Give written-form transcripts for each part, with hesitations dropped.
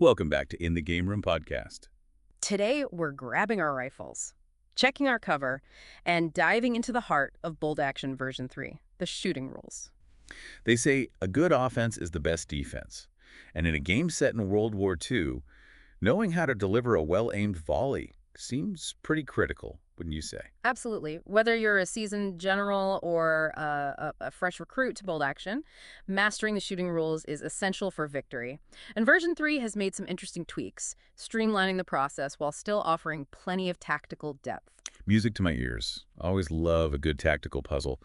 Welcome back to In the Game Room podcast. Today, we're grabbing our rifles, checking our cover, and diving into the heart of Bolt Action version 3, the shooting rules. They say a good offense is the best defense. And in a game set in World War II, knowing how to deliver a well-aimed volley seems pretty critical, wouldn't you say? Absolutely. Whether you're a seasoned general or a fresh recruit to Bolt Action, mastering the shooting rules is essential for victory. And version 3 has made some interesting tweaks, streamlining the process while still offering plenty of tactical depth. Music to my ears. Always love a good tactical puzzle.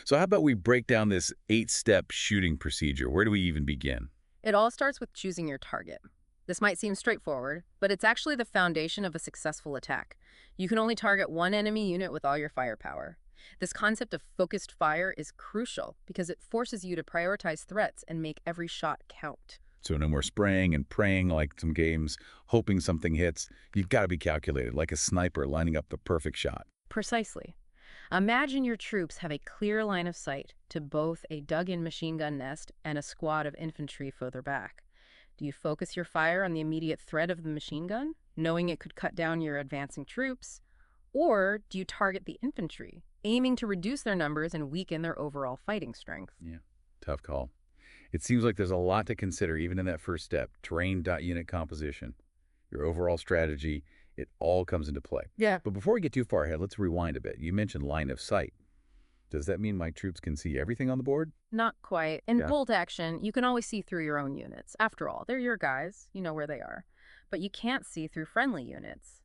So how about we break down this 8-step shooting procedure? Where do we even begin? It all starts with choosing your target. This might seem straightforward, but it's actually the foundation of a successful attack. You can only target one enemy unit with all your firepower. This concept of focused fire is crucial because it forces you to prioritize threats and make every shot count. So no more spraying and praying like some games, hoping something hits. You've got to be calculated, like a sniper lining up the perfect shot. Precisely. Imagine your troops have a clear line of sight to both a dug-in machine gun nest and a squad of infantry further back. Do you focus your fire on the immediate threat of the machine gun, knowing it could cut down your advancing troops? Or do you target the infantry, aiming to reduce their numbers and weaken their overall fighting strength? Yeah, tough call. It seems like there's a lot to consider even in that first step, terrain.unit composition. Your overall strategy, it all comes into play. Yeah. But before we get too far ahead, let's rewind a bit. You mentioned line of sight. Does that mean my troops can see everything on the board? Not quite. In Yeah. Bolt Action, you can always see through your own units. After all, they're your guys. You know where they are. But you can't see through friendly units.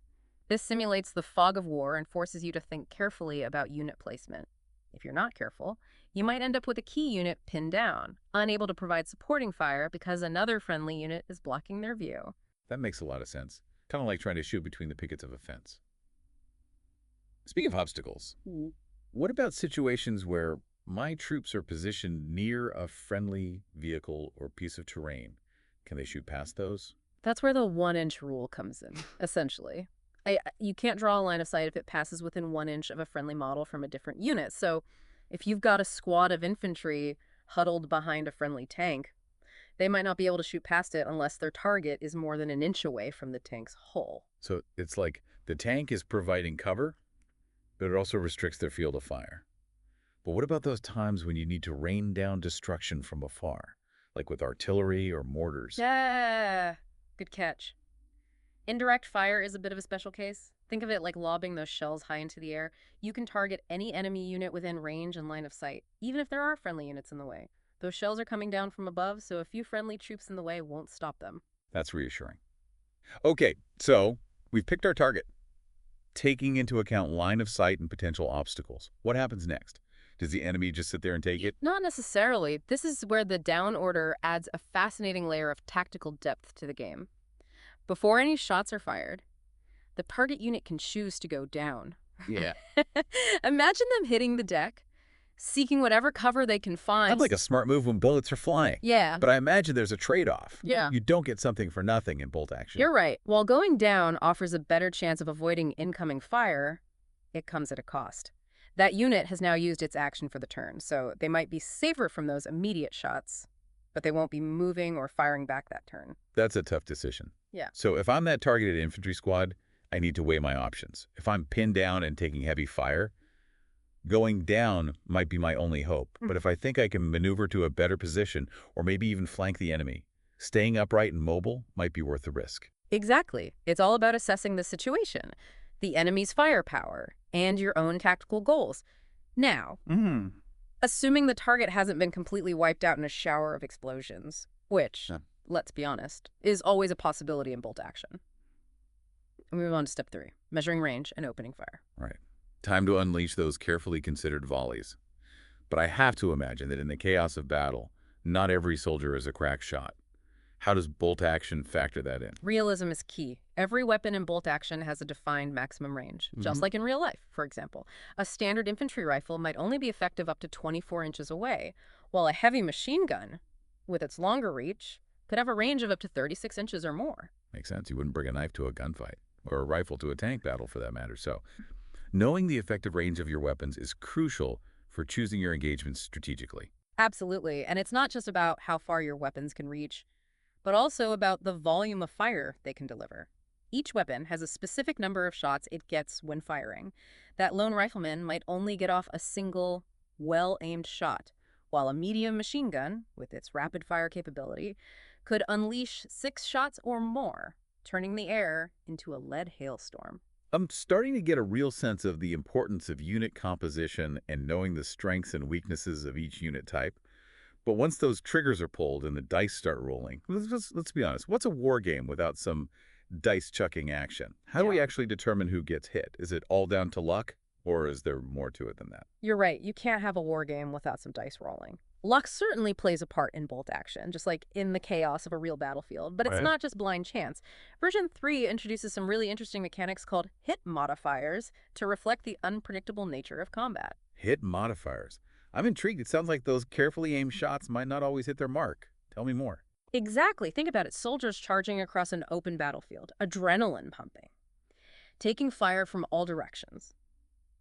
This simulates the fog of war and forces you to think carefully about unit placement. If you're not careful, you might end up with a key unit pinned down, unable to provide supporting fire because another friendly unit is blocking their view. That makes a lot of sense. Kind of like trying to shoot between the pickets of a fence. Speaking of obstacles, what about situations where my troops are positioned near a friendly vehicle or piece of terrain? Can they shoot past those? That's where the 1-inch rule comes in, essentially. You can't draw a line of sight if it passes within 1 inch of a friendly model from a different unit. So if you've got a squad of infantry huddled behind a friendly tank, they might not be able to shoot past it unless their target is more than 1 inch away from the tank's hull. So it's like the tank is providing cover, but it also restricts their field of fire. But what about those times when you need to rain down destruction from afar, like with artillery or mortars? Yeah, good catch. Indirect fire is a bit of a special case. Think of it like lobbing those shells high into the air. You can target any enemy unit within range and line of sight, even if there are friendly units in the way. Those shells are coming down from above, so a few friendly troops in the way won't stop them. That's reassuring. Okay, so we've picked our target. Taking into account line of sight and potential obstacles, what happens next? Does the enemy just sit there and take it? Not necessarily. This is where the down order adds a fascinating layer of tactical depth to the game. Before any shots are fired, the target unit can choose to go down. Yeah. Imagine them hitting the deck, seeking whatever cover they can find. Sounds like a smart move when bullets are flying. Yeah. But I imagine there's a trade-off. Yeah. You don't get something for nothing in Bolt Action. You're right. While going down offers a better chance of avoiding incoming fire, it comes at a cost. That unit has now used its action for the turn, so they might be safer from those immediate shots, but they won't be moving or firing back that turn. That's a tough decision. Yeah. So if I'm that targeted infantry squad, I need to weigh my options. If I'm pinned down and taking heavy fire, going down might be my only hope. But if I think I can maneuver to a better position or maybe even flank the enemy, staying upright and mobile might be worth the risk. Exactly. It's all about assessing the situation, the enemy's firepower, and your own tactical goals. Now, assuming the target hasn't been completely wiped out in a shower of explosions, which, Yeah. let's be honest, is always a possibility in Bolt Action. We move on to step 3, measuring range and opening fire. Right. Time to unleash those carefully considered volleys. But I have to imagine that in the chaos of battle, not every soldier is a crack shot. How does Bolt Action factor that in? Realism is key. Every weapon in Bolt Action has a defined maximum range, just like in real life, for example. A standard infantry rifle might only be effective up to 24 inches away, while a heavy machine gun, with its longer reach, could have a range of up to 36 inches or more. Makes sense. You wouldn't bring a knife to a gunfight, or a rifle to a tank battle for that matter. So, knowing the effective range of your weapons is crucial for choosing your engagements strategically. Absolutely. And it's not just about how far your weapons can reach, but also about the volume of fire they can deliver. Each weapon has a specific number of shots it gets when firing. That lone rifleman might only get off a single, well-aimed shot, while a medium machine gun, with its rapid-fire capability, could unleash 6 shots or more, turning the air into a lead hailstorm. I'm starting to get a real sense of the importance of unit composition and knowing the strengths and weaknesses of each unit type. But once those triggers are pulled and the dice start rolling, let's be honest, what's a war game without some dice-chucking action? How do we Yeah. actually determine who gets hit? Is it all down to luck, or is there more to it than that? You're right, you can't have a war game without some dice rolling. Luck certainly plays a part in bolt action, just like in the chaos of a real battlefield, but it's Right. not just blind chance. Version 3 introduces some really interesting mechanics called hit modifiers to reflect the unpredictable nature of combat. Hit modifiers. I'm intrigued. It sounds like those carefully aimed shots might not always hit their mark. Tell me more. Exactly, think about it, soldiers charging across an open battlefield, adrenaline pumping, taking fire from all directions.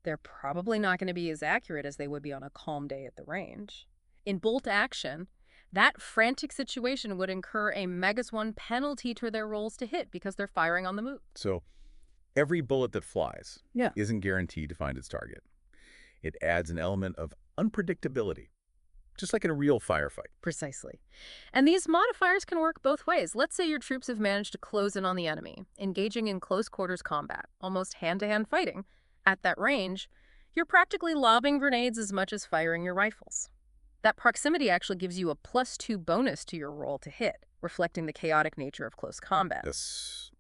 They're probably not going to be as accurate as they would be on a calm day at the range. In bolt action, that frantic situation would incur a -1 penalty to their rolls to hit because they're firing on the move. So every bullet that flies Yeah. isn't guaranteed to find its target. It adds an element of unpredictability, just like in a real firefight. Precisely. And these modifiers can work both ways. Let's say your troops have managed to close in on the enemy, engaging in close quarters combat, almost hand-to-hand fighting. At that range, you're practically lobbing grenades as much as firing your rifles. That proximity actually gives you a +2 bonus to your roll to hit, reflecting the chaotic nature of close combat. That's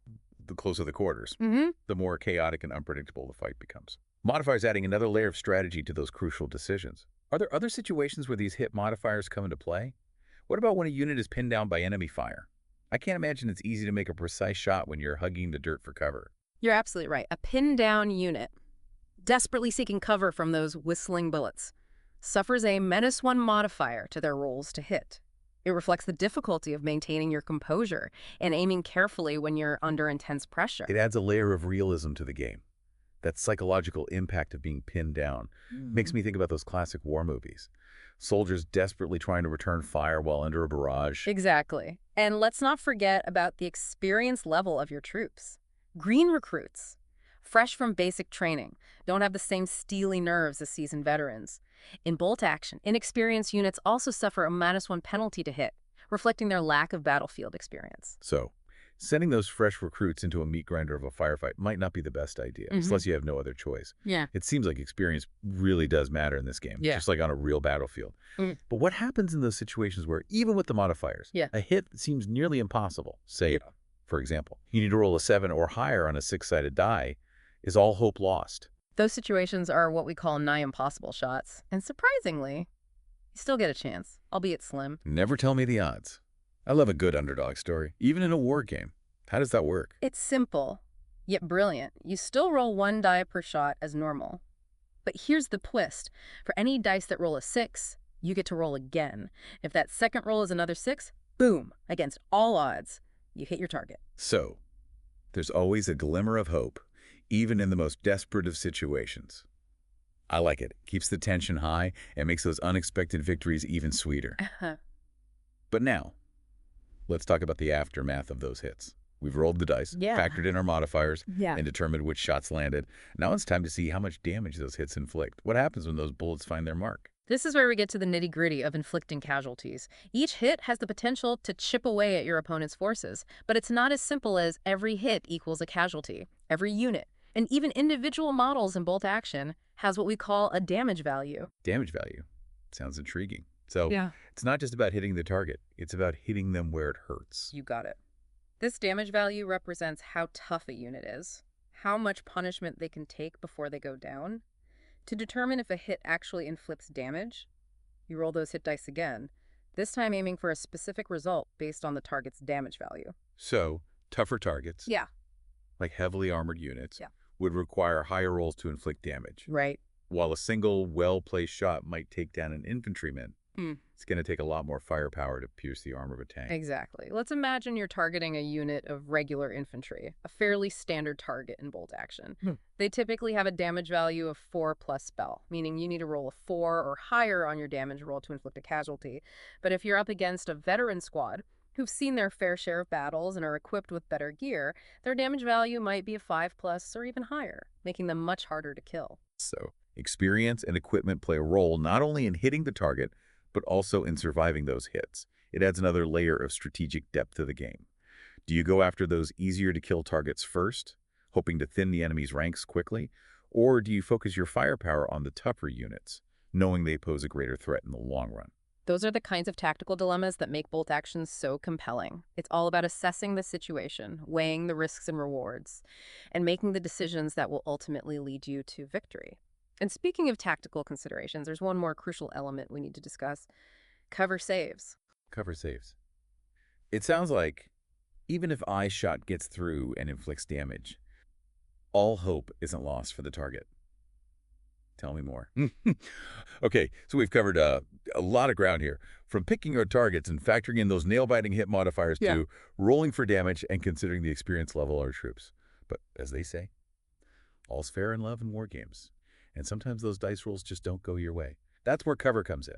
the closer the quarters, Mm-hmm. the more chaotic and unpredictable the fight becomes. Modifiers adding another layer of strategy to those crucial decisions. Are there other situations where these hit modifiers come into play? What about when a unit is pinned down by enemy fire? I can't imagine it's easy to make a precise shot when you're hugging the dirt for cover. You're absolutely right. A pinned-down unit, desperately seeking cover from those whistling bullets, suffers a -1 modifier to their rolls to hit. It reflects the difficulty of maintaining your composure and aiming carefully when you're under intense pressure. It adds a layer of realism to the game. That psychological impact of being pinned down makes me think about those classic war movies. Soldiers desperately trying to return fire while under a barrage. Exactly. And let's not forget about the experience level of your troops. Green recruits, fresh from basic training, don't have the same steely nerves as seasoned veterans. In bolt action, inexperienced units also suffer a -1 penalty to hit, reflecting their lack of battlefield experience. So, sending those fresh recruits into a meat grinder of a firefight might not be the best idea, unless you have no other choice. Yeah. It seems like experience really does matter in this game, Yeah. just like on a real battlefield. Mm. But what happens in those situations where, even with the modifiers, Yeah. a hit seems nearly impossible? Say, for example, you need to roll a 7 or higher on a 6-sided die. Is all hope lost? Those situations are what we call nigh impossible shots. And surprisingly, you still get a chance, albeit slim. Never tell me the odds. I love a good underdog story, even in a war game. How does that work? It's simple, yet brilliant. You still roll 1 die per shot as normal. But here's the twist. For any dice that roll a 6, you get to roll again. If that second roll is another 6, boom, against all odds, you hit your target. So, there's always a glimmer of hope, even in the most desperate of situations. I like it. Keeps the tension high and makes those unexpected victories even sweeter. But now, let's talk about the aftermath of those hits. We've rolled the dice, Yeah. factored in our modifiers, Yeah. and determined which shots landed. Now it's time to see how much damage those hits inflict. What happens when those bullets find their mark? This is where we get to the nitty-gritty of inflicting casualties. Each hit has the potential to chip away at your opponent's forces, but it's not as simple as every hit equals a casualty. Every unit, and even individual models in bolt action, has what we call a damage value. Damage value. Sounds intriguing. So Yeah. it's not just about hitting the target. It's about hitting them where it hurts. You got it. This damage value represents how tough a unit is, how much punishment they can take before they go down. To determine if a hit actually inflicts damage, you roll those hit dice again, this time aiming for a specific result based on the target's damage value. So, tougher targets, Yeah. like heavily armored units, Yeah. would require higher rolls to inflict damage. Right. While a single, well-placed shot might take down an infantryman, it's going to take a lot more firepower to pierce the armor of a tank. Exactly. Let's imagine you're targeting a unit of regular infantry, a fairly standard target in bolt action. They typically have a damage value of 4 plus spell, meaning you need to roll a 4 or higher on your damage roll to inflict a casualty. But if you're up against a veteran squad, who've seen their fair share of battles and are equipped with better gear, their damage value might be a 5 plus or even higher, making them much harder to kill. So, experience and equipment play a role not only in hitting the target, but also in surviving those hits. It adds another layer of strategic depth to the game. Do you go after those easier-to-kill targets first, hoping to thin the enemy's ranks quickly? Or do you focus your firepower on the tougher units, knowing they pose a greater threat in the long run? Those are the kinds of tactical dilemmas that make bolt actions so compelling. It's all about assessing the situation, weighing the risks and rewards, and making the decisions that will ultimately lead you to victory. And speaking of tactical considerations, there's one more crucial element we need to discuss: cover saves. Cover saves. It sounds like even if eye shot gets through and inflicts damage, all hope isn't lost for the target. Tell me more. Okay, so we've covered a lot of ground here, from picking our targets and factoring in those nail-biting hit modifiers to rolling for damage and considering the experience level of our troops. But as they say, all's fair in love and war games. And sometimes those dice rolls just don't go your way. That's where cover comes in.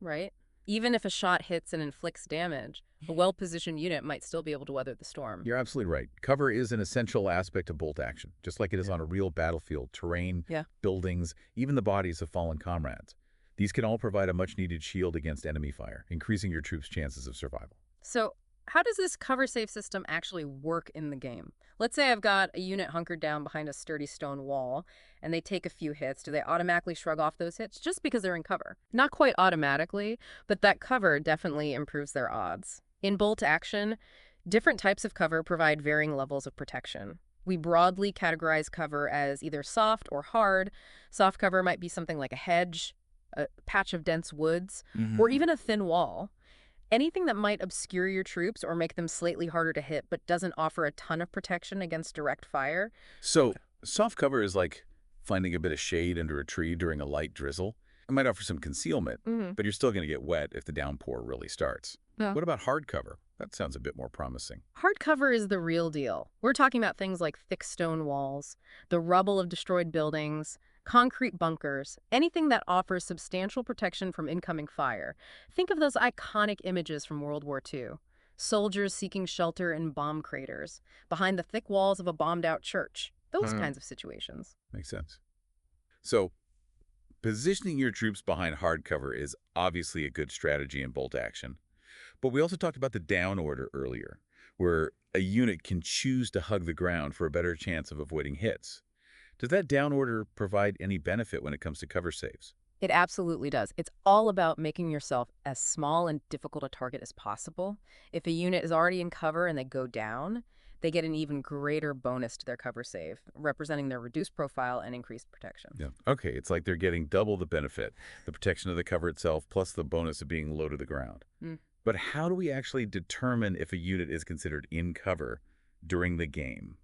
Right? Even if a shot hits and inflicts damage, a well-positioned unit might still be able to weather the storm. You're absolutely right. Cover is an essential aspect of bolt action, just like it is on a real battlefield, terrain, buildings, even the bodies of fallen comrades. These can all provide a much-needed shield against enemy fire, increasing your troops' chances of survival. So, how does this cover save system actually work in the game? Let's say I've got a unit hunkered down behind a sturdy stone wall, and they take a few hits. Do they automatically shrug off those hits just because they're in cover? Not quite automatically, but that cover definitely improves their odds. In bolt action, different types of cover provide varying levels of protection. We broadly categorize cover as either soft or hard. Soft cover might be something like a hedge, a patch of dense woods, or even a thin wall. Anything that might obscure your troops or make them slightly harder to hit but doesn't offer a ton of protection against direct fire. So, soft cover is like finding a bit of shade under a tree during a light drizzle. It might offer some concealment, but you're still going to get wet if the downpour really starts. Yeah. What about hard cover? That sounds a bit more promising. Hard cover is the real deal. We're talking about things like thick stone walls, the rubble of destroyed buildings, concrete bunkers, anything that offers substantial protection from incoming fire. Think of those iconic images from World War II. Soldiers seeking shelter in bomb craters, behind the thick walls of a bombed-out church. Those kinds of situations. Makes sense. So, positioning your troops behind hard cover is obviously a good strategy in bolt action. But we also talked about the down order earlier, where a unit can choose to hug the ground for a better chance of avoiding hits. Does that down order provide any benefit when it comes to cover saves? It absolutely does. It's all about making yourself as small and difficult a target as possible. If a unit is already in cover and they go down, they get an even greater bonus to their cover save, representing their reduced profile and increased protection. Yeah. Okay, it's like they're getting double the benefit, the protection of the cover itself, plus the bonus of being low to the ground. But how do we actually determine if a unit is considered in cover during the game?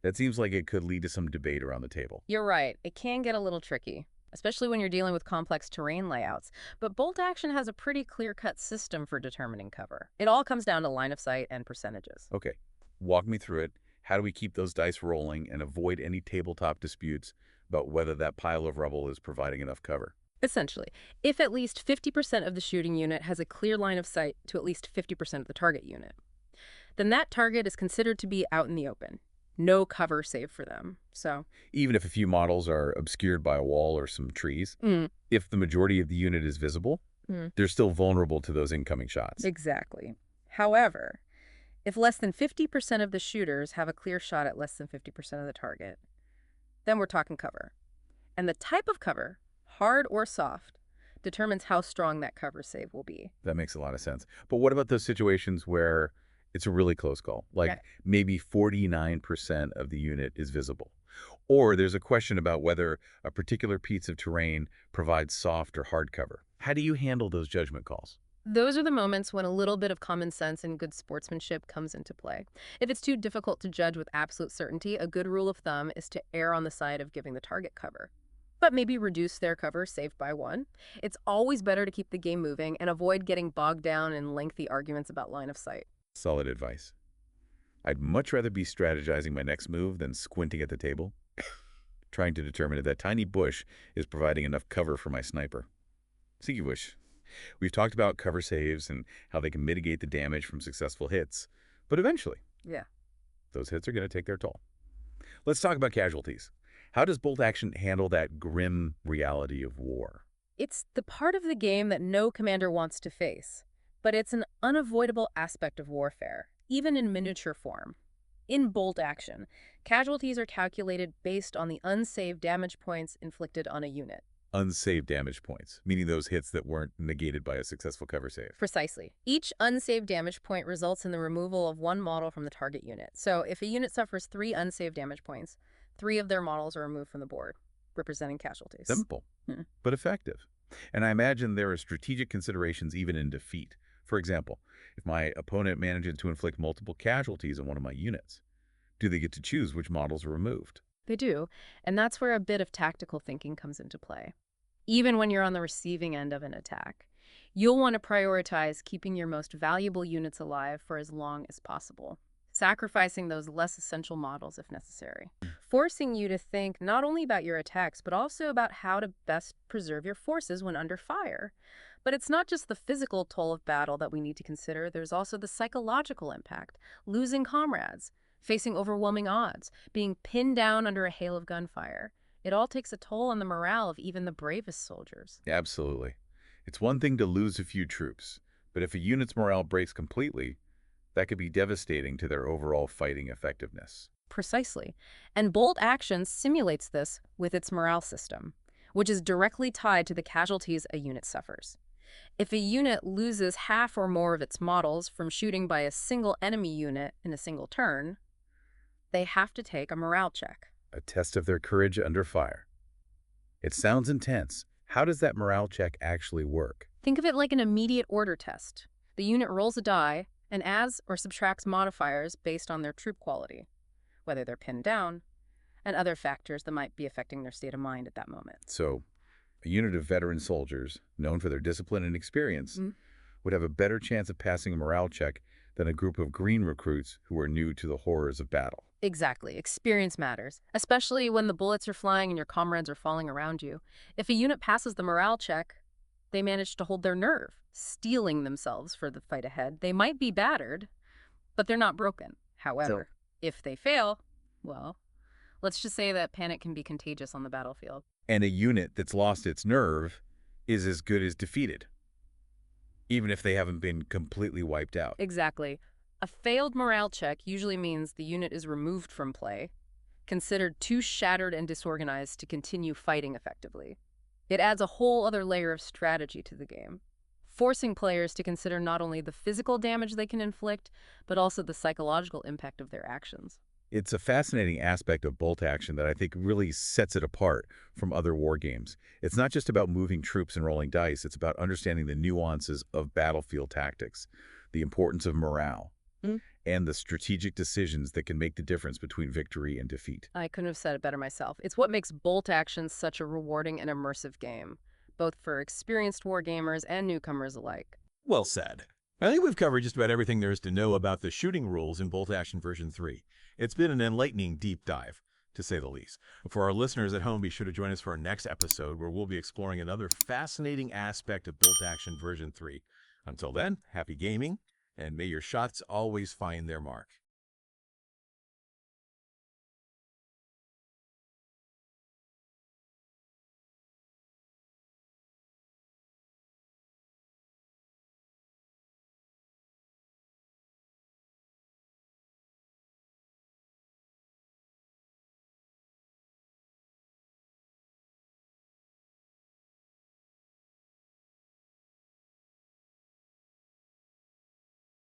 That seems like it could lead to some debate around the table. You're right. It can get a little tricky, especially when you're dealing with complex terrain layouts. But bolt action has a pretty clear-cut system for determining cover. It all comes down to line of sight and percentages. Okay, walk me through it. How do we keep those dice rolling and avoid any tabletop disputes about whether that pile of rubble is providing enough cover? Essentially, if at least 50% of the shooting unit has a clear line of sight to at least 50% of the target unit, then that target is considered to be out in the open. No cover save for them. So, Even if a few models are obscured by a wall or some trees, if the majority of the unit is visible, they're still vulnerable to those incoming shots. exactly. However, if less than 50% of the shooters have a clear shot at less than 50% of the target, then we're talking cover. And the type of cover, hard or soft, determines how strong that cover save will be. That makes a lot of sense. But what about those situations where it's a really close call? Like Okay. maybe 49% of the unit is visible. Or there's a question about whether a particular piece of terrain provides soft or hard cover. How do you handle those judgment calls? Those are the moments when a little bit of common sense and good sportsmanship comes into play. If it's too difficult to judge with absolute certainty, a good rule of thumb is to err on the side of giving the target cover, but maybe reduce their cover saved by one. It's always better to keep the game moving and avoid getting bogged down in lengthy arguments about line of sight. Solid advice. I'd much rather be strategizing my next move than squinting at the table, trying to determine if that tiny bush is providing enough cover for my sniper. Speaking of which, We've talked about cover saves and how they can mitigate the damage from successful hits, but eventually, Yeah. those hits are going to take their toll. Let's talk about casualties. How does bolt action handle that grim reality of war? It's the part of the game that no commander wants to face, but it's an unavoidable aspect of warfare, even in miniature form. In bolt action, casualties are calculated based on the unsaved damage points inflicted on a unit. Unsaved damage points, meaning those hits that weren't negated by a successful cover save. Precisely. Each unsaved damage point results in the removal of one model from the target unit. So if a unit suffers 3 unsaved damage points, 3 of their models are removed from the board, representing casualties. Simple, but effective. And I imagine there are strategic considerations even in defeat. For example, if my opponent manages to inflict multiple casualties on one of my units, do they get to choose which models are removed? They do, and that's where a bit of tactical thinking comes into play. Even when you're on the receiving end of an attack, you'll want to prioritize keeping your most valuable units alive for as long as possible, sacrificing those less essential models if necessary, forcing you to think not only about your attacks, but also about how to best preserve your forces when under fire. But it's not just the physical toll of battle that we need to consider. There's also the psychological impact, losing comrades, facing overwhelming odds, being pinned down under a hail of gunfire. It all takes a toll on the morale of even the bravest soldiers. Absolutely. It's one thing to lose a few troops, but if a unit's morale breaks completely, that could be devastating to their overall fighting effectiveness. Precisely. And Bolt Action simulates this with its morale system, which is directly tied to the casualties a unit suffers. If a unit loses half or more of its models from shooting by a single enemy unit in a single turn, they have to take a morale check. A test of their courage under fire. It sounds intense. How does that morale check actually work? Think of it like an immediate order test. The unit rolls a die and adds or subtracts modifiers based on their troop quality, whether they're pinned down, and other factors that might be affecting their state of mind at that moment. So, a unit of veteran soldiers, known for their discipline and experience, would have a better chance of passing a morale check than a group of green recruits who are new to the horrors of battle. Exactly. Experience matters, especially when the bullets are flying and your comrades are falling around you. If a unit passes the morale check, they manage to hold their nerve, steeling themselves for the fight ahead. They might be battered, but they're not broken. However, if they fail, well, let's just say that panic can be contagious on the battlefield. And a unit that's lost its nerve is as good as defeated, even if they haven't been completely wiped out. Exactly. A failed morale check usually means the unit is removed from play, considered too shattered and disorganized to continue fighting effectively. It adds a whole other layer of strategy to the game, forcing players to consider not only the physical damage they can inflict, but also the psychological impact of their actions. It's a fascinating aspect of bolt action that I think really sets it apart from other war games. It's not just about moving troops and rolling dice, it's about understanding the nuances of battlefield tactics, the importance of morale, and the strategic decisions that can make the difference between victory and defeat. I couldn't have said it better myself. It's what makes Bolt Action such a rewarding and immersive game, both for experienced wargamers and newcomers alike. Well said. I think we've covered just about everything there is to know about the shooting rules in Bolt Action version 3. It's been an enlightening deep dive, to say the least. For our listeners at home, be sure to join us for our next episode where we'll be exploring another fascinating aspect of Bolt Action version 3. Until then, happy gaming, and may your shots always find their mark.